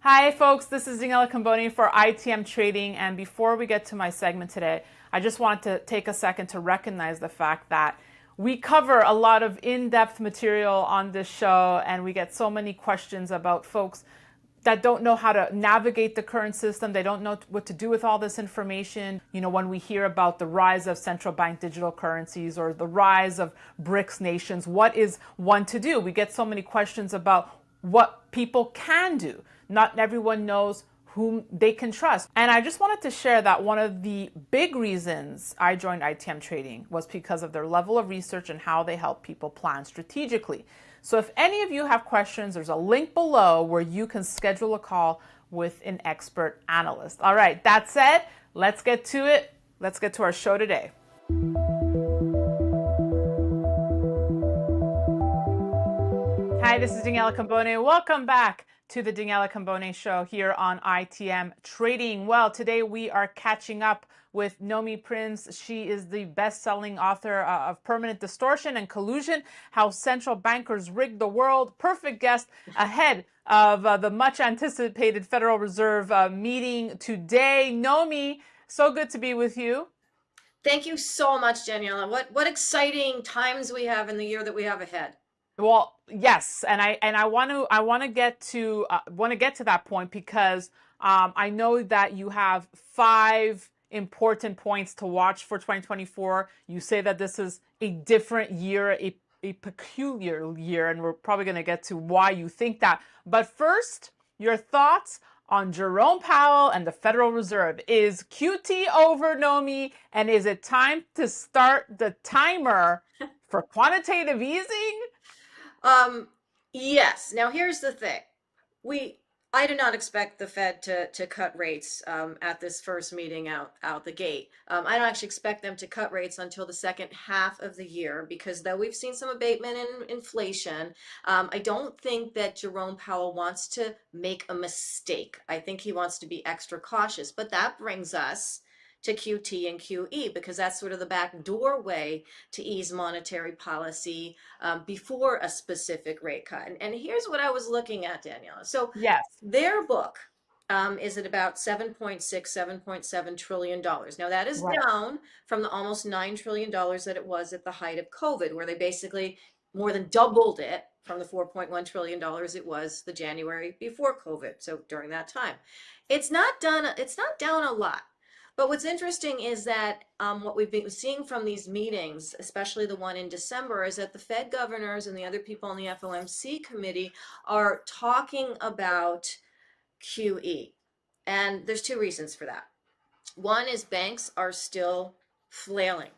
Hi folks, this is Daniela Cambone for ITM Trading, and before we get to my segment today, I just wanted to take a second to recognize the fact that we cover a lot of in-depth material on this show, and we get so many questions about folks that don't know how to navigate the current system. They don't know what to do with all this information. You know, when we hear about the rise of central bank digital currencies or the rise of BRICS nations, what is one to do? We get so many questions about what people can do. Not everyone knows whom they can trust. And I just wanted to share that one of the big reasons I joined ITM Trading was because of their level of research and how they help people plan strategically. So if any of you have questions, there's a link below where you can schedule a call with an expert analyst. All right, that said, let's get to it. Let's get to our show today. Hi, this is Daniela Cambone. Welcome back to the Daniela Cambone Show here on ITM Trading. Well, today we are catching up with Nomi Prins. She is the best-selling author of Permanent Distortion and Collusion, How Central Bankers Rigged the World. Perfect guest ahead of the much-anticipated Federal Reserve meeting today. Nomi, so good to be with you. Thank you so much, Daniela. What exciting times we have in the year that we have ahead. Well, yes, and I want to get to that point because I know that you have 5 important points to watch for 2024. You say that this is a different year, a peculiar year, and we're probably going to get to why you think that. But first, your thoughts on Jerome Powell and the Federal Reserve. Is QT over, Nomi, and is it time to start the timer for quantitative easing? Yes. Now here's the thing. I do not expect the Fed to cut rates at this first meeting out the gate. I don't actually expect them to cut rates until the second half of the year because though we've seen some abatement in inflation, I don't think that Jerome Powell wants to make a mistake. I think he wants to be extra cautious. But that brings us to QT and QE because that's sort of the back doorway to ease monetary policy before a specific rate cut. And here's what I was looking at, Daniela. So Yes. their book is at about 7.6, $7.7 trillion. Now that is Right. down from the almost $9 trillion that it was at the height of COVID, where they basically more than doubled it from the $4.1 trillion it was the January before COVID. So during that time, it's not down a lot. But what's interesting is that what we've been seeing from these meetings, especially the one in December, is that the Fed governors and the other people on the FOMC committee are talking about QE. And there's 2 reasons for that. One is banks are still flailing.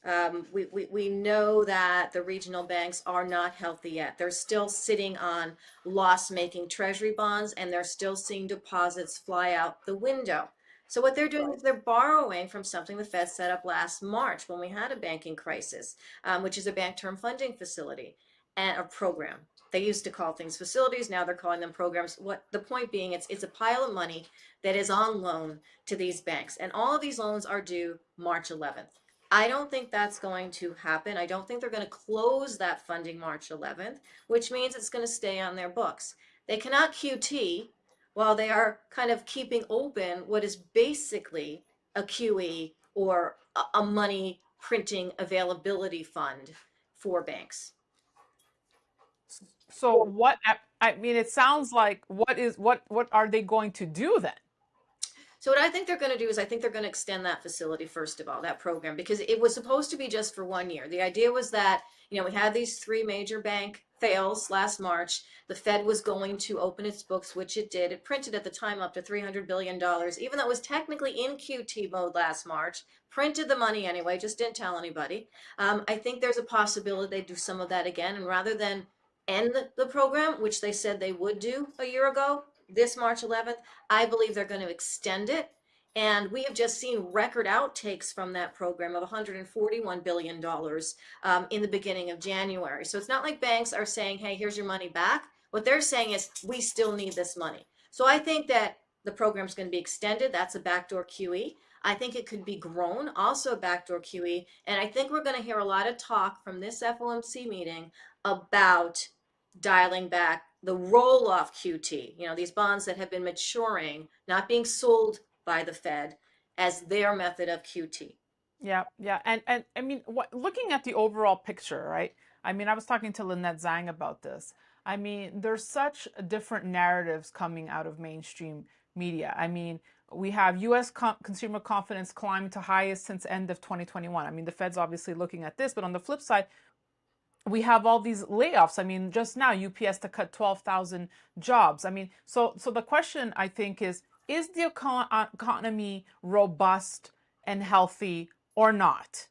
We know that the regional banks are not healthy yet. They're still sitting on loss-making treasury bonds, and they're still seeing deposits fly out the window. So what they're doing is they're borrowing from something the Fed set up last March when we had a banking crisis, which is a bank term funding facility and a program. They used to call things facilities. Now they're calling them programs. What the point being, it's a pile of money that is on loan to these banks, and all of these loans are due March 11th. I don't think that's going to happen. I don't think they're going to close that funding March 11th, which means it's going to stay on their books. They cannot QT while they are kind of keeping open what is basically a QE or a money printing availability fund for banks. So I mean, it sounds like what are they going to do then? So what I think they're going to do is I think they're going to extend that facility, first of all, that program, because it was supposed to be just for 1 year. The idea was that, we had these 3 major bank fails last March. The Fed was going to open its books, which it did. It printed at the time up to $300 billion, even though it was technically in QT mode last March, printed the money anyway, just didn't tell anybody. I think there's a possibility they do some of that again. And rather than end the program, which they said they would do a year ago, this March 11th, I believe they're going to extend it. And we have just seen record outtakes from that program of $141 billion in the beginning of January. So it's not like banks are saying, hey, here's your money back. What they're saying is, we still need this money. So I think that the program's going to be extended. That's a backdoor QE. I think it could be grown, also a backdoor QE. And I think we're going to hear a lot of talk from this FOMC meeting about dialing back the roll off QT, these bonds that have been maturing, not being sold by the Fed as their method of QT. Yeah, yeah, and I mean, looking at the overall picture, right? I mean, I was talking to Lynette Zhang about this. I mean, there's such different narratives coming out of mainstream media. I mean, we have U.S. consumer confidence climbed to highest since end of 2021. I mean, the Fed's obviously looking at this, but on the flip side, we have all these layoffs. I mean, just now UPS to cut 12,000 jobs. I mean, so the question I think is the economy robust and healthy or not?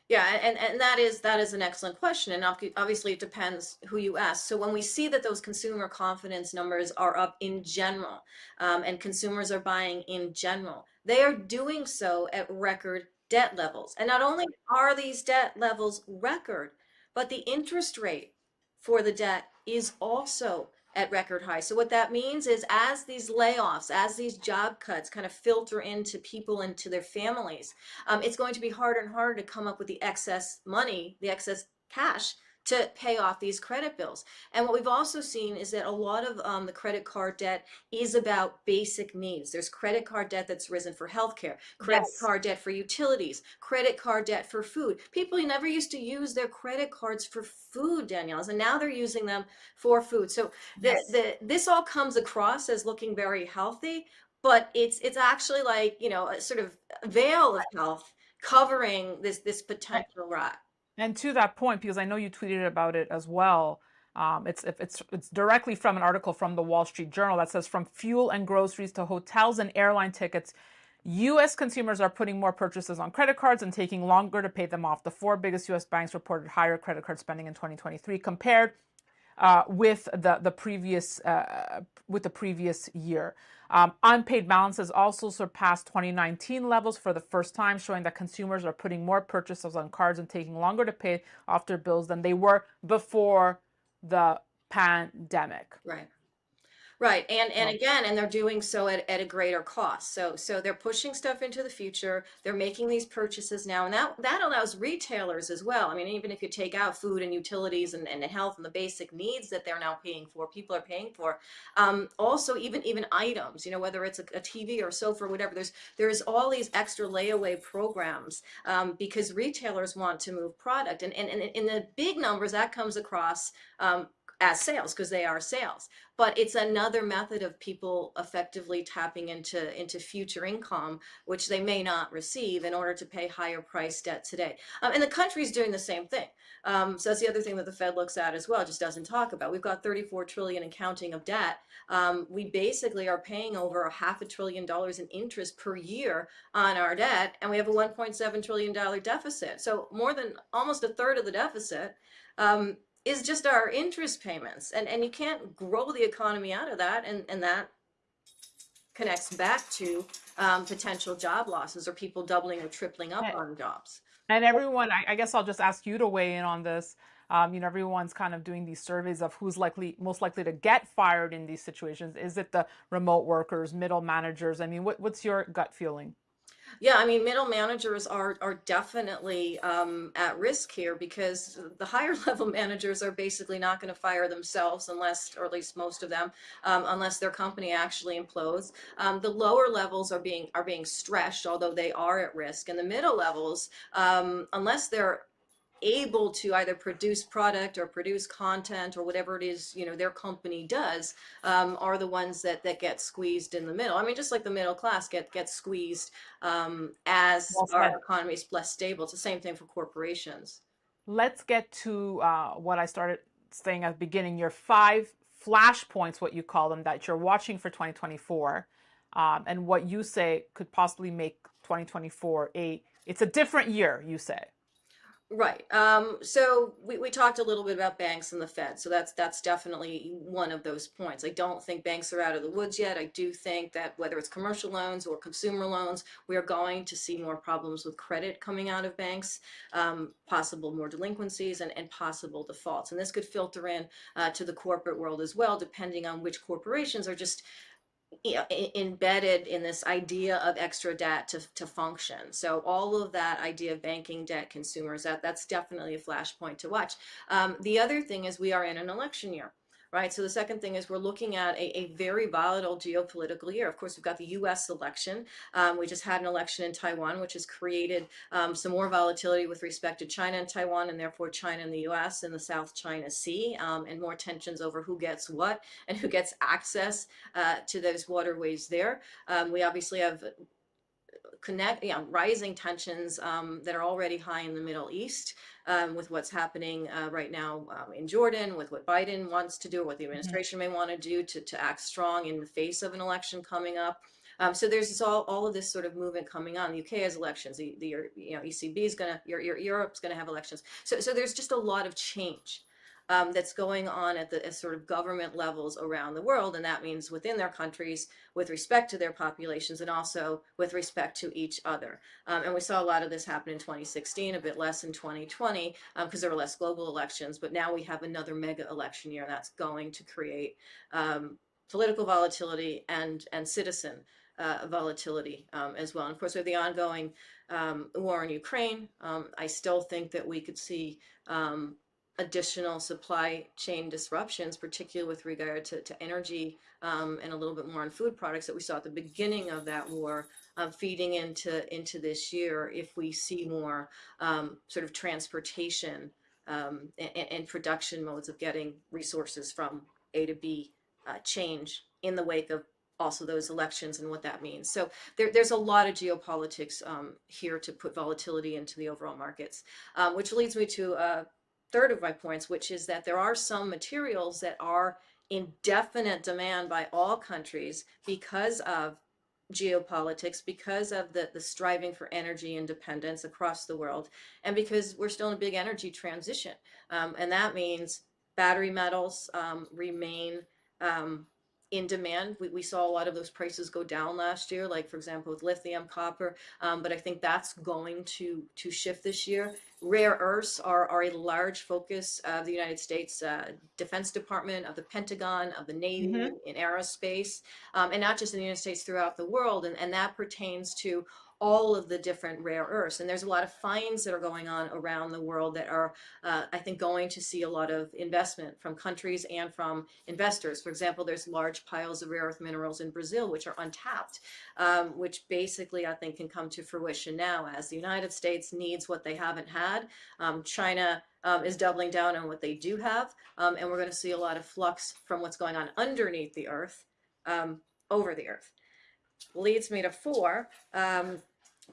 Yeah, and that is an excellent question, and obviously it depends who you ask. So when we see that those consumer confidence numbers are up in general, and consumers are buying in general, they are doing so at record debt levels. And not only are these debt levels record, but the interest rate for the debt is also at record high. So what that means is as these layoffs, as these job cuts kind of filter into people, into their families, it's going to be harder and harder to come up with the excess money, the excess cash to pay off these credit bills. And what we've also seen is that a lot of the credit card debt is about basic needs. There's credit card debt that's risen for healthcare, credit Yes. card debt for utilities, credit card debt for food. People never used to use their credit cards for food, Danielle, and now they're using them for food. So Yes. this all comes across as looking very healthy, but it's actually like, a sort of veil of health covering this potential rot. And to that point, because I know you tweeted about it as well, it's directly from an article from the Wall Street Journal that says from fuel and groceries to hotels and airline tickets, U.S. consumers are putting more purchases on credit cards and taking longer to pay them off. The four biggest U.S. banks reported higher credit card spending in 2023 compared with the previous year. Unpaid balances also surpassed 2019 levels for the first time, showing that consumers are putting more purchases on cards and taking longer to pay off their bills than they were before the pandemic. Right. Right. And So, again, and they're doing so at a greater cost. So they're pushing stuff into the future. They're making these purchases now, and that allows retailers as well. I mean, even if you take out food and utilities and the health and the basic needs that they're now paying for, people are paying for. Also, even items, whether it's a TV or a sofa or whatever, there's all these extra layaway programs, because retailers want to move product. And in the big numbers, that comes across as sales, because they are sales, but it's another method of people effectively tapping into future income, which they may not receive in order to pay higher price debt today. And the country's doing the same thing. So that's the other thing that the Fed looks at as well, just doesn't talk about. We've got 34 trillion and counting of debt. We basically are paying over $500 billion in interest per year on our debt, and we have a $1.7 trillion deficit. So more than almost a third of the deficit is just our interest payments. And you can't grow the economy out of that. And that connects back to potential job losses or people doubling or tripling up on jobs. and everyone, I guess I'll just ask you to weigh in on this. Everyone's kind of doing these surveys of who's most likely to get fired in these situations. Is it the remote workers, middle managers? I mean, what's your gut feeling? Yeah, I mean, middle managers are definitely at risk here, because the higher level managers are basically not going to fire themselves unless, or at least most of them, unless their company actually implodes. The lower levels are being stretched, although they are at risk, and the middle levels, unless they're able to either produce product or produce content or whatever it is their company does, are the ones that get squeezed in the middle. I mean, just like the middle class gets squeezed as Well our said. economy is less stable. It's the same thing for corporations. Let's get to what I started saying at the beginning, your five flashpoints, what you call them, that you're watching for 2024, and what you say could possibly make 2024 it's a different year, you say. Right. So we talked a little bit about banks and the Fed. So that's definitely one of those points. I don't think banks are out of the woods yet. I do think that whether it's commercial loans or consumer loans, we are going to see more problems with credit coming out of banks, possible more delinquencies and possible defaults. And this could filter in to the corporate world as well, depending on which corporations are just embedded in this idea of extra debt to function. So all of that idea of banking debt, consumers, that's definitely a flashpoint to watch. The other thing is we are in an election year. right? So the second thing is we're looking at a very volatile geopolitical year. Of course, we've got the US election. We just had an election in Taiwan, which has created some more volatility with respect to China and Taiwan, and therefore China and the US and the South China Sea, and more tensions over who gets what and who gets access to those waterways there. We obviously have rising tensions that are already high in the Middle East, with what's happening right now in Jordan, with what Biden wants to do, or what the Mhm. administration may want to do to act strong in the face of an election coming up. So there's all of this sort of movement coming on. The UK has elections. ECB is gonna, Europe's gonna have elections. So there's just a lot of change that's going on at the sort of government levels around the world, and that means within their countries, with respect to their populations, and also with respect to each other. And we saw a lot of this happen in 2016, a bit less in 2020, because there were less global elections. But now we have another mega election year, and that's going to create political volatility and citizen volatility as well. And of course, with the ongoing war in Ukraine, I still think that we could see additional supply chain disruptions, particularly with regard to energy, and a little bit more on food products that we saw at the beginning of that war, feeding into this year if we see more sort of transportation and production modes of getting resources from A to B change in the wake of also those elections and what that means. So there's a lot of geopolitics here to put volatility into the overall markets, which leads me to third of my points, which is that there are some materials that are in definite demand by all countries because of geopolitics, because of the striving for energy independence across the world, and because we're still in a big energy transition. And that means battery metals remain in demand. We saw a lot of those prices go down last year, like for example with lithium, copper, but I think that's going to shift this year. Rare earths are a large focus of the United States Defense Department, of the Pentagon, of the Navy Mhm. in aerospace, and not just in the United States, throughout the world. And that pertains to all of the different rare earths. And there's a lot of finds that are going on around the world that are, I think, going to see a lot of investment from countries and from investors. For example, there's large piles of rare earth minerals in Brazil, which are untapped, which basically I think can come to fruition now as the United States needs what they haven't had. China is doubling down on what they do have, and we're going to see a lot of flux from what's going on underneath the earth over the earth. Leads me to four,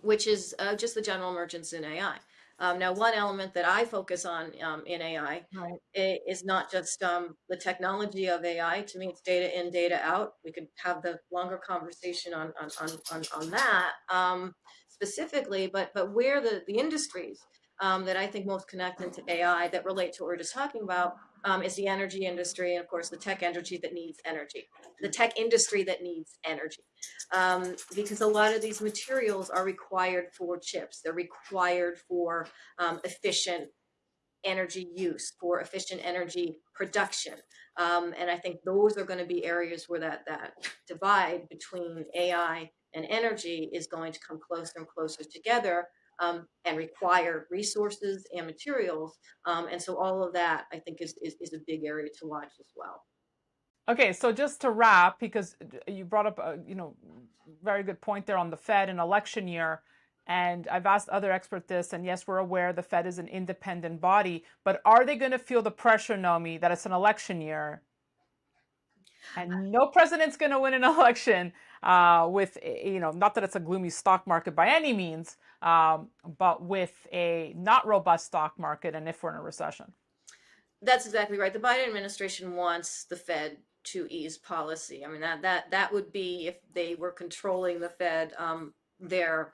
which is just the general emergence in AI. Now, one element that I focus on in AI Right. is not just the technology of AI. To me, it's data in, data out. We could have the longer conversation on that specifically, but where the industries that I think most connect into AI that relate to what we're just talking about is the energy industry, and of course the tech energy that needs energy, the tech industry that needs energy, because a lot of these materials are required for chips. They're required for efficient energy use, for efficient energy production. And I think those are going to be areas where that divide between AI and energy is going to come closer and closer together, and require resources and materials. And so all of that, I think, is a big area to watch as well. Okay, so just to wrap, because you brought up a very good point there on the Fed and election year, and I've asked other experts this, and yes, we're aware the Fed is an independent body, but are they going to feel the pressure, Nomi, that it's an election year and no president's going to win an election with not that it's a gloomy stock market by any means, but with a not robust stock market, and if we're in a recession? That's exactly right. The Biden administration wants the Fed to ease policy. I mean, that would be, if they were controlling the Fed, their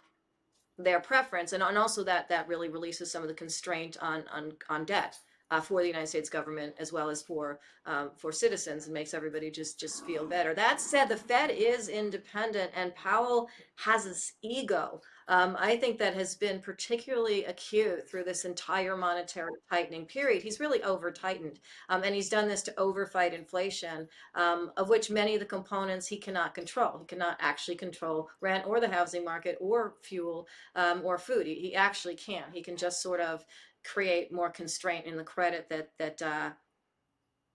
their preference, and also that really releases some of the constraint on debt for the United States government, as well as for citizens, and makes everybody just feel better. That said, the Fed is independent, and Powell has this ego. I think that has been particularly acute through this entire monetary tightening period. He's really over tightened, and he's done this to overfight inflation, of which many of the components he cannot control. He cannot actually control rent or the housing market or fuel, or food. He actually can't. He can just sort of create more constraint in the credit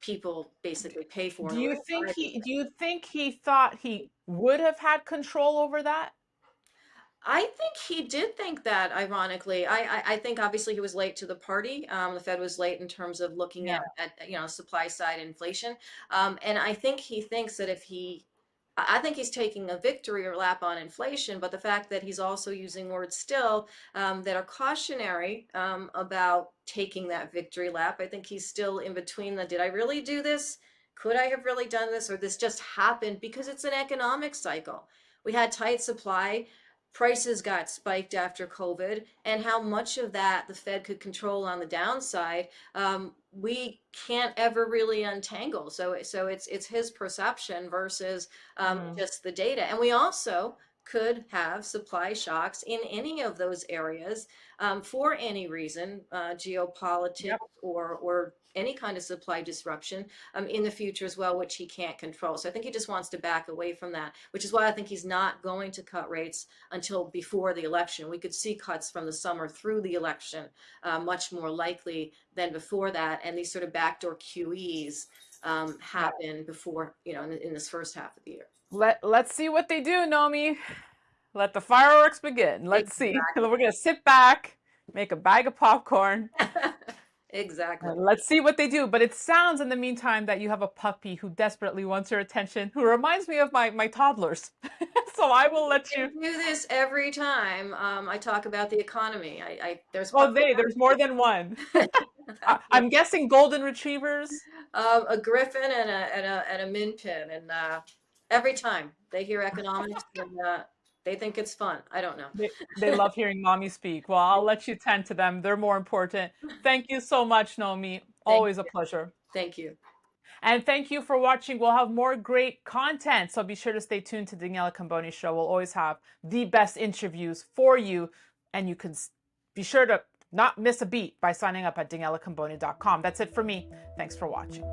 people basically pay for and Do live you think by these he things. do you think he thought he would have had control over that? I think he did think that, ironically. I think obviously he was late to the party. The Fed was late in terms of looking Yeah. at supply side inflation. And I think he thinks that I think he's taking a victory lap on inflation, but the fact that he's also using words still that are cautionary about taking that victory lap, I think he's still in between the did I really do this? Could I have really done this? Or this just happened because it's an economic cycle. We had tight supply, prices got spiked after COVID, and how much of that the Fed could control on the downside, we can't ever really untangle. So it's his perception versus Mm. just the data. And we also could have supply shocks in any of those areas for any reason, geopolitics Yep. or any kind of supply disruption in the future as well, which he can't control. So I think he just wants to back away from that, which is why I think he's not going to cut rates until before the election. We could see cuts from the summer through the election, much more likely than before that. And these sort of backdoor QEs Yeah. happen before, in this first half of the year. Let's see what they do, Nomi. Let the fireworks begin. Let's see. Exactly. We're gonna sit back, make a bag of popcorn, Exactly. and let's see what they do. But it sounds in the meantime that you have a puppy who desperately wants your attention, who reminds me of my toddlers. So I will let I you. do this every time I talk about the economy. There's Oh, puppy there's more than one. I'm guessing golden retrievers. a griffin and a min pin, and every time they hear economics, and they think it's fun. I don't know. They love hearing mommy speak. Well, I'll let you tend to them. They're more important. Thank you so much, Nomi. Thank Always a you. pleasure. Thank you. And thank you for watching. We'll have more great content. So be sure to stay tuned to the Daniela Cambone Show. We'll always have the best interviews for you. And you can be sure to not miss a beat by signing up at danielacambone.com. That's it for me. Thanks for watching.